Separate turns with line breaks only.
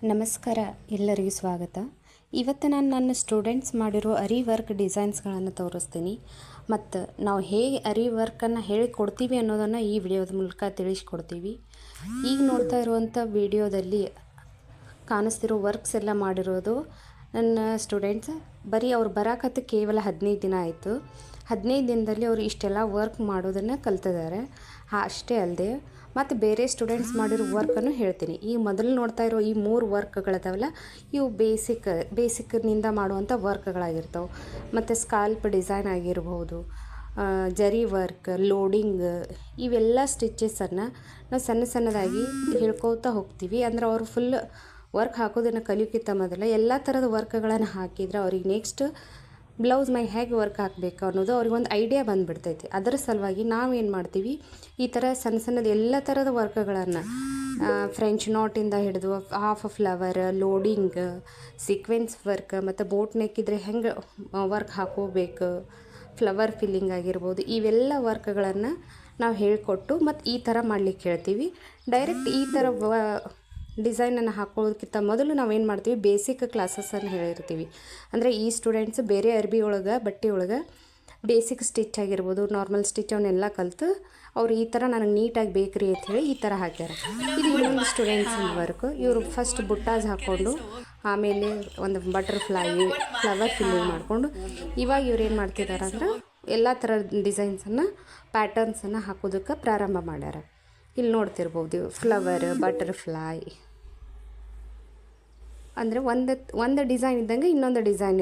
ನಮಸ್ಕಾರ, ಎಲ್ಲರಿಗೂ ಸ್ವಾಗತ. ಇವತ್ತು ನಾನು ನನ್ನ ಸ್ಟೂಡೆಂಟ್ಸ್ ಮಾಡಿರೋ ಅರಿ ವರ್ಕ್ ಡಿಸೈನ್ಸ್ಗಳನ್ನು ತೋರಿಸ್ತೀನಿ ಮತ್ತು ನಾವು ಹೇಗೆ ಅರಿ ವರ್ಕನ್ನು ಹೇಳಿಕೊಡ್ತೀವಿ ಅನ್ನೋದನ್ನು ಈ ವಿಡಿಯೋದ ಮೂಲಕ ತಿಳಿಸ್ಕೊಡ್ತೀವಿ. ಈಗ ನೋಡ್ತಾ ಇರುವಂಥ ವಿಡಿಯೋದಲ್ಲಿ ಕಾಣಿಸ್ತಿರೋ ವರ್ಕ್ಸ್ ಎಲ್ಲ ಮಾಡಿರೋದು ನನ್ನ ಸ್ಟೂಡೆಂಟ್ಸ್. ಬರೀ ಅವ್ರು ಬರಾಕತ್ತು ಕೇವಲ 15 ದಿನ ಆಯಿತು. 15 ದಿನದಲ್ಲಿ ಅವರು ಇಷ್ಟೆಲ್ಲ ವರ್ಕ್ ಮಾಡೋದನ್ನು ಕಲ್ತಿದ್ದಾರೆ. ಅಷ್ಟೇ ಅಲ್ಲದೆ ಮತ್ತು ಬೇರೆ ಸ್ಟೂಡೆಂಟ್ಸ್ ಮಾಡಿರೋ ವರ್ಕನ್ನು ಹೇಳ್ತೀನಿ. ಈ ಮೊದಲು ನೋಡ್ತಾ ಇರೋ ಈ 3 ವರ್ಕ್ಗಳಿದಾವಲ್ಲ, ಇವು ಬೇಸಿಕ್ನಿಂದ ಮಾಡುವಂಥ ವರ್ಕ್ಗಳಾಗಿರ್ತವೆ. ಮತ್ತು ಸ್ಕಾಲ್ಪ್ ಡಿಸೈನ್ ಆಗಿರ್ಬೋದು, ಜರಿ ವರ್ಕ್, ಲೋಡಿಂಗ್, ಇವೆಲ್ಲ ಸ್ಟಿಚಸನ್ನು ನಾವು ಸಣ್ಣದಾಗಿ ಹೇಳ್ಕೊತಾ ಹೋಗ್ತೀವಿ. ಅಂದ್ರೆ ಅವರು ಫುಲ್ ವರ್ಕ್ ಹಾಕೋದನ್ನು ಕಲಿಯೋಕ್ಕಿಂತ ಮೊದಲು ಎಲ್ಲ ಥರದ ವರ್ಕ್ಗಳನ್ನು ಹಾಕಿದ್ರೆ ಅವ್ರಿಗೆ ನೆಕ್ಸ್ಟ್ ಬ್ಲೌಸ್ ಮೈ ಹೇಗೆ ವರ್ಕ್ ಹಾಕಬೇಕು ಅನ್ನೋದು ಅವ್ರಿಗೊಂದು ಐಡಿಯಾ ಬಂದುಬಿಡ್ತೈತಿ. ಅದರ ಸಲುವಾಗಿ ನಾವೇನು ಮಾಡ್ತೀವಿ, ಈ ಥರ ಸಣ್ಣದು ಎಲ್ಲ ಥರದ ವರ್ಕ್ಗಳನ್ನು ಫ್ರೆಂಚ್ ನಾಟಿಂದ ಹಿಡಿದು half flower, loading, sequence work ಮತ್ತು ಬೋಟ್ ನೆಕ್ ಇದ್ದರೆ ಹೆಂಗೆ ವರ್ಕ್ ಹಾಕೋಬೇಕು, ಫ್ಲವರ್ ಫಿಲ್ಲಿಂಗ್ ಆಗಿರ್ಬೋದು, ಇವೆಲ್ಲ ವರ್ಕ್ಗಳನ್ನು ನಾವು ಹೇಳಿಕೊಟ್ಟು ಮತ್ತು ಈ ಥರ ಮಾಡಲಿಕ್ಕೆ ಹೇಳ್ತೀವಿ. ಡೈರೆಕ್ಟ್ ಈ ಥರ ಡಿಸೈನನ್ನು ಹಾಕೊಳ್ಳೋದಕ್ಕಿಂತ ಮೊದಲು ನಾವೇನು ಮಾಡ್ತೀವಿ, ಬೇಸಿಕ್ ಕ್ಲಾಸಸ್ಸನ್ನು ಹೇಳಿರ್ತೀವಿ. ಅಂದರೆ ಈ ಸ್ಟೂಡೆಂಟ್ಸ್ ಬೇರೆ ಅರ್ಬಿ ಒಳಗೆ, ಬಟ್ಟೆ ಒಳಗೆ ಬೇಸಿಕ್ ಸ್ಟಿಚ್ ಆಗಿರ್ಬೋದು, ನಾರ್ಮಲ್ ಸ್ಟಿಚ್ ಅವನ್ನೆಲ್ಲ ಕಲಿತು ಅವ್ರು ಈ ಥರ ನನಗೆ ನೀಟಾಗಿ ಬೇಕ್ರಿ ಅಂಥೇಳಿ ಈ ಥರ ಹಾಕ್ಯಾರ. ಇದು ಇನ್ನೊಂದು ಸ್ಟೂಡೆಂಟ್ಸ್ ವರ್ಕು. ಇವರು ಫಸ್ಟ್ ಬುಟ್ಟಾಸ್ ಹಾಕ್ಕೊಂಡು ಆಮೇಲೆ ಒಂದು ಬಟರ್ಫ್ಲೈ, ಫ್ಲವರ್ ಫಿಲ್ಲಿಂಗ್ ಮಾಡಿಕೊಂಡು ಇವಾಗ ಇವ್ರು ಏನು ಮಾಡ್ತಿದ್ದಾರೆ ಅಂದ್ರೆ ಎಲ್ಲ ಥರ ಡಿಸೈನ್ಸನ್ನು, ಪ್ಯಾಟರ್ನ್ಸನ್ನು ಹಾಕೋದಕ್ಕೆ ಪ್ರಾರಂಭ ಮಾಡ್ಯಾರ. ಇಲ್ಲಿ ನೋಡ್ತಿರ್ಬೋದು ಫ್ಲವರ್, ಬಟರ್ಫ್ಲೈ ಅಂದರೆ ಒಂದು ಡಿಸೈನ್ ಇದ್ದಂಗೆ ಇನ್ನೊಂದು ಡಿಸೈನ್